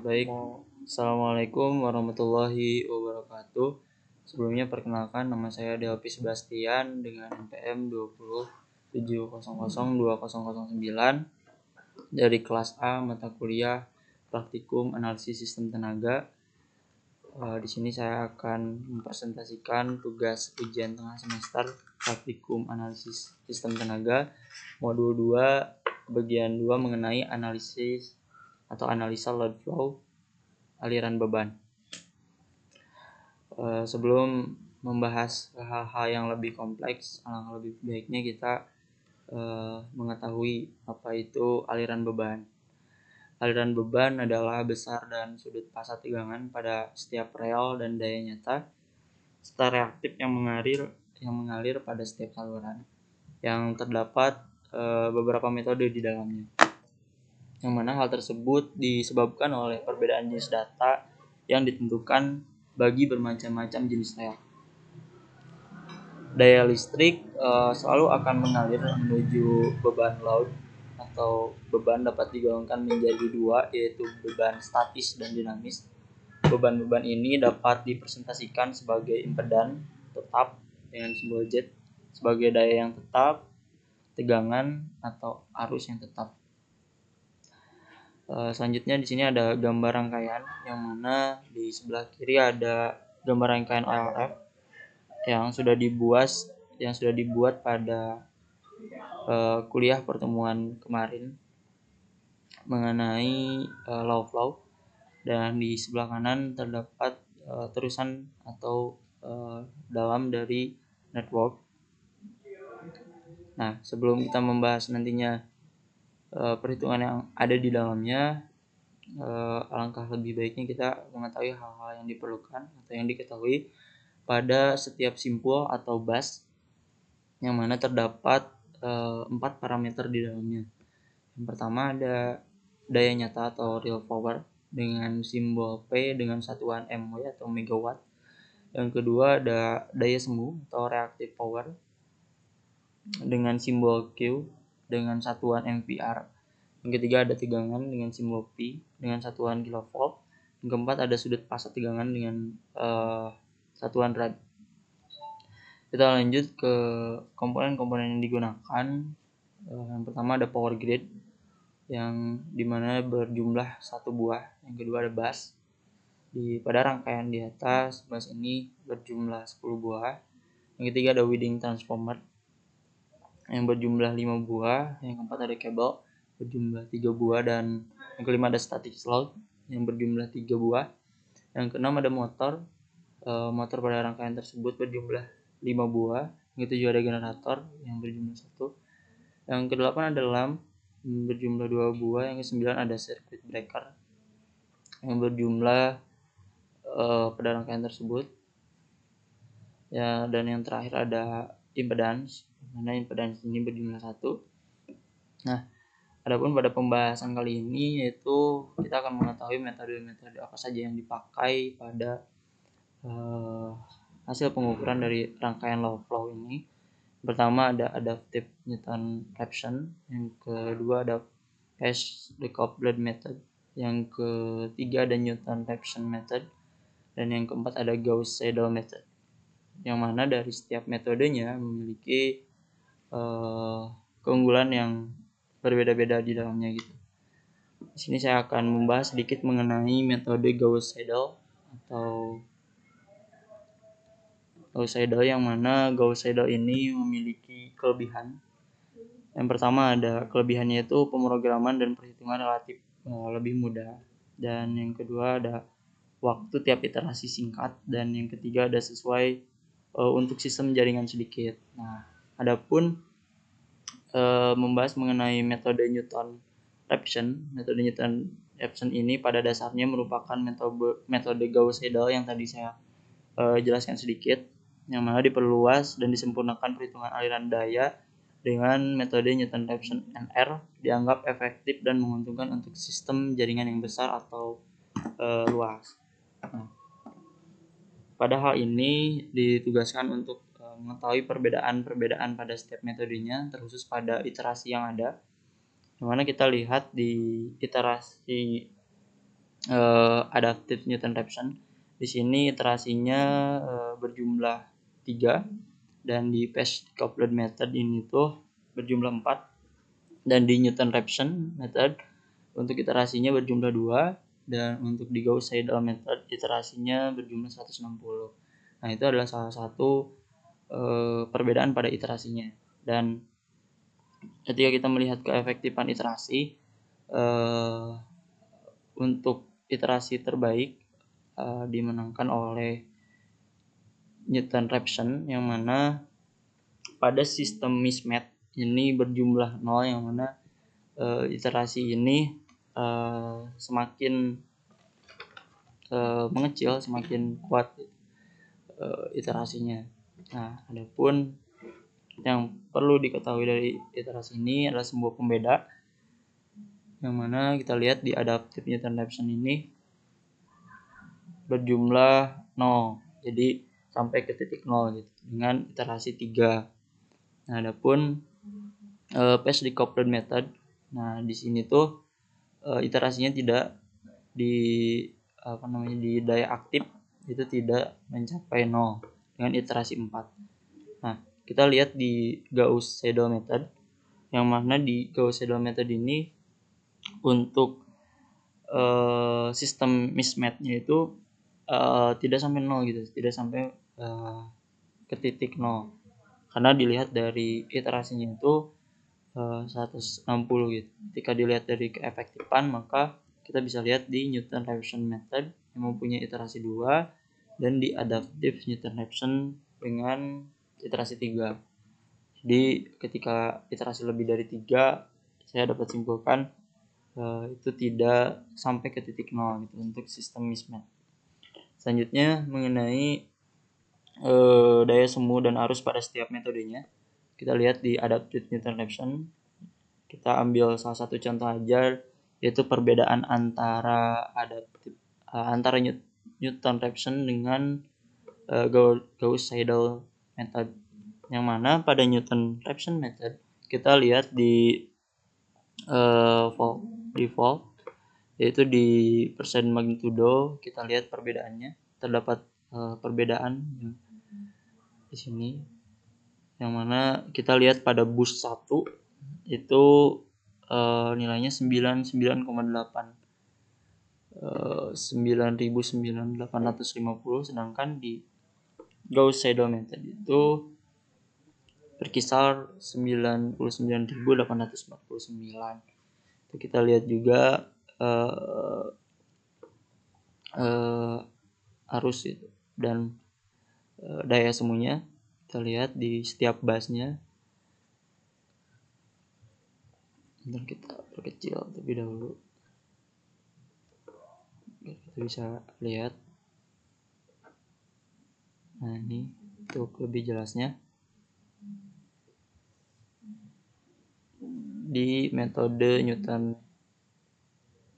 Baik, Assalamualaikum warahmatullahi wabarakatuh. Sebelumnya perkenalkan, nama saya Delpi Sebastian dengan NPM 20702009 dari kelas A mata kuliah Praktikum Analisis Sistem Tenaga. Di sini saya akan mempresentasikan tugas ujian tengah semester Praktikum Analisis Sistem Tenaga Modul 2 bagian 2 mengenai analisis atau analisa load flow aliran beban. Sebelum membahas hal-hal yang lebih kompleks, alangkah lebih baiknya kita mengetahui apa itu aliran beban. Aliran beban adalah besar dan sudut pasat tegangan pada setiap rel dan daya nyata serta reaktif yang mengalir pada setiap saluran. Yang terdapat beberapa metode di dalamnya, yang mana hal tersebut disebabkan oleh perbedaan jenis data yang ditentukan bagi bermacam-macam jenis rel. Daya listrik selalu akan mengalir menuju beban load atau beban dapat digolongkan menjadi dua, yaitu beban statis dan dinamis. Beban-beban ini dapat dipresentasikan sebagai impedan tetap dengan simbol Z, sebagai daya yang tetap, tegangan atau arus yang tetap. Selanjutnya di sini ada gambar rangkaian, yang mana di sebelah kiri ada gambar rangkaian OLF yang sudah dibuat pada kuliah pertemuan kemarin mengenai low flow, dan di sebelah kanan terdapat terusan atau dalam dari network. Nah, sebelum kita membahas nantinya perhitungan yang ada di dalamnya, alangkah lebih baiknya kita mengetahui hal-hal yang diperlukan atau yang diketahui pada setiap simpul atau bus, yang mana terdapat 4 parameter di dalamnya. Yang pertama ada daya nyata atau real power dengan simbol P dengan satuan MW atau megawatt. Yang kedua ada daya semu atau reactive power dengan simbol Q dengan satuan MVR. Yang ketiga ada tegangan dengan simbol P dengan satuan kilovolt. Yang keempat ada sudut pasat tegangan dengan satuan rad. Kita lanjut ke komponen-komponen yang digunakan. Yang pertama ada power grid, yang dimana berjumlah 1 buah. Yang kedua ada bus. Pada rangkaian di atas, bus ini berjumlah 10 buah. Yang ketiga ada winding transformer yang berjumlah 5 buah. Yang keempat ada kabel berjumlah 3 buah. Dan yang kelima ada static slot yang berjumlah 3 buah. Yang keenam ada motor pada rangkaian tersebut berjumlah 5 buah. Yang ketujuh ada generator yang berjumlah 1. Yang kedelapan ada lamp berjumlah 2 buah. Yang kesembilan ada circuit breaker yang berjumlah pada rangkaian tersebut. Ya, dan yang terakhir ada impedance, mana impedance ini berjumlah 1. Nah, adapun pada pembahasan kali ini yaitu kita akan mengetahui metode-metode apa saja yang dipakai pada hasil pengukuran dari rangkaian low flow ini. Pertama ada adaptive Newton Raphson, yang kedua ada Pace decoupled method, yang ketiga ada Newton Raphson method, dan yang keempat ada Gauss-Seidel method, yang mana dari setiap metodenya memiliki keunggulan yang berbeda-beda di dalamnya gitu. Di sini saya akan membahas sedikit mengenai metode Gauss-Seidel atau Gauss-Seidel, yang mana Gauss-Seidel ini memiliki kelebihan. Yang pertama ada kelebihannya itu pemrograman dan perhitungan relatif lebih mudah. Dan yang kedua ada waktu tiap iterasi singkat. Dan yang ketiga ada sesuai untuk sistem jaringan sedikit. Nah, adapun membahas mengenai metode Newton Raphson. Metode Newton Raphson ini pada dasarnya merupakan metode Gauss-Seidel yang tadi saya jelaskan sedikit, yang mana diperluas dan disempurnakan perhitungan aliran daya dengan metode Newton Raphson NR dianggap efektif dan menguntungkan untuk sistem jaringan yang besar atau luas. Nah, pada hal ini ditugaskan untuk mengetahui perbedaan-perbedaan pada setiap metodenya, terkhusus pada iterasi yang ada. Dimana kita lihat di iterasi adaptive Newton Raphson. Di sini iterasinya berjumlah 3, dan di phase decoupled method ini tuh berjumlah 4, dan di Newton Raphson method untuk iterasinya berjumlah 2, dan untuk di Gauss-Seidel method iterasinya berjumlah 160. Nah, itu adalah salah satu perbedaan pada iterasinya. Dan ketika kita melihat keefektifan iterasi, untuk iterasi terbaik dimenangkan oleh Newton Raphson, yang mana pada sistem mismatch ini berjumlah 0, yang mana iterasi ini semakin mengecil semakin kuat iterasinya. Nah, adapun yang perlu diketahui dari iterasi ini adalah sebuah pembeda, yang mana kita lihat di adaptive Newton Raphson ini berjumlah 0, jadi sampai ke titik 0 gitu, dengan iterasi 3. Nah, adapun phase decoupled method, nah di sini tuh iterasinya tidak di di daya aktif itu tidak mencapai 0 dengan iterasi 4. Nah, kita lihat di Gauss-Seidel method, yang mana di Gauss-Seidel method ini untuk sistem mismatch-nya itu tidak sampai 0 gitu, tidak sampai ke titik 0, karena dilihat dari iterasinya itu 160 gitu. Ketika dilihat dari keefektifan, maka kita bisa lihat di Newton Raphson method yang mempunyai iterasi 2, dan di adaptive Newton Raphson dengan iterasi 3. Jadi ketika iterasi lebih dari 3, saya dapat simpulkan itu tidak sampai ke titik 0 gitu untuk sistem mismatch. Selanjutnya mengenai daya semu dan arus pada setiap metodenya. Kita lihat di adaptive Newton Raphson. Kita ambil salah satu contoh aja, yaitu perbedaan antara Newton Raphson dengan Gauss-Seidel method. Yang mana pada Newton Raphson method kita lihat di volt, yaitu di persen magnitudo, kita lihat perbedaannya, terdapat perbedaan di sini, yang mana kita lihat pada bus 1 itu nilainya 99,8 9.850, sedangkan di Gauss-Seidel method itu berkisar 99.849. Itu kita lihat juga arus itu dan daya semuanya, kita lihat di setiap busnya. Dan kita perkecil terlebih dahulu, kita bisa lihat. Nah, ini untuk lebih jelasnya di metode Newton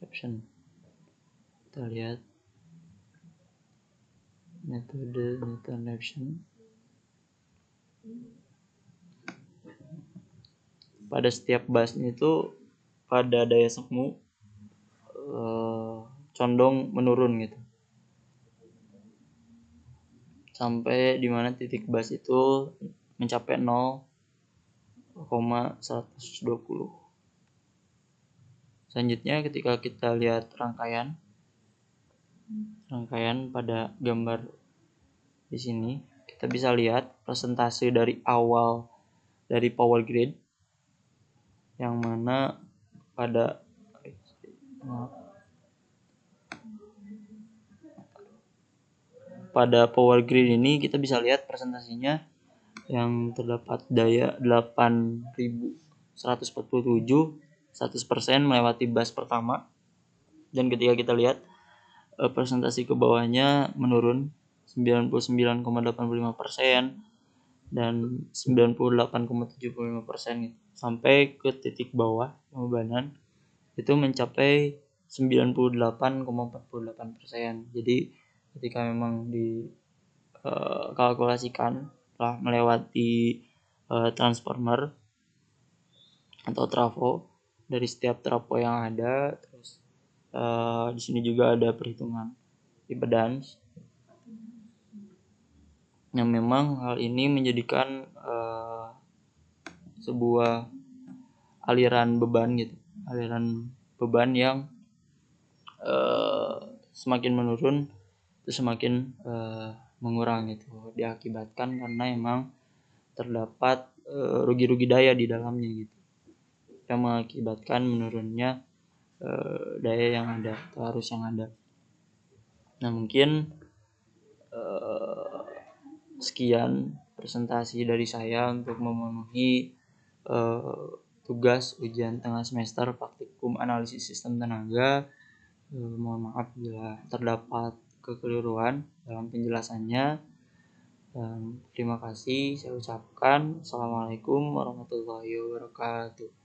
Raphson. Kita lihat metode Newton Raphson. Pada setiap busnya itu pada daya semu condong menurun gitu, sampai dimana titik bus itu mencapai 0,120. Selanjutnya ketika kita lihat rangkaian pada gambar di sini, kita bisa lihat persentase dari awal dari power grid, yang mana pada power grid ini kita bisa lihat presentasinya yang terdapat daya 8.147, 100% melewati bus pertama. Dan ketika kita lihat presentasi ke bawahnya menurun 99,85% dan 98,75% sampai ke titik bawah pembebanan itu mencapai 98,48%. Jadi ketika memang dikalkulasikan telah melewati transformer atau trafo, dari setiap trafo yang ada, terus Di sini juga ada perhitungan impedans yang memang hal ini menjadikan sebuah aliran beban yang semakin menurun itu semakin mengurang gitu, diakibatkan karena emang terdapat rugi-rugi daya di dalamnya gitu, yang mengakibatkan menurunnya daya yang ada atau arus yang ada. Nah mungkin sekian presentasi dari saya untuk memenuhi tugas ujian tengah semester praktikum analisis sistem tenaga. Mohon maaf bila terdapat kekeliruan dalam penjelasannya. Terima kasih saya ucapkan. Assalamualaikum warahmatullahi wabarakatuh.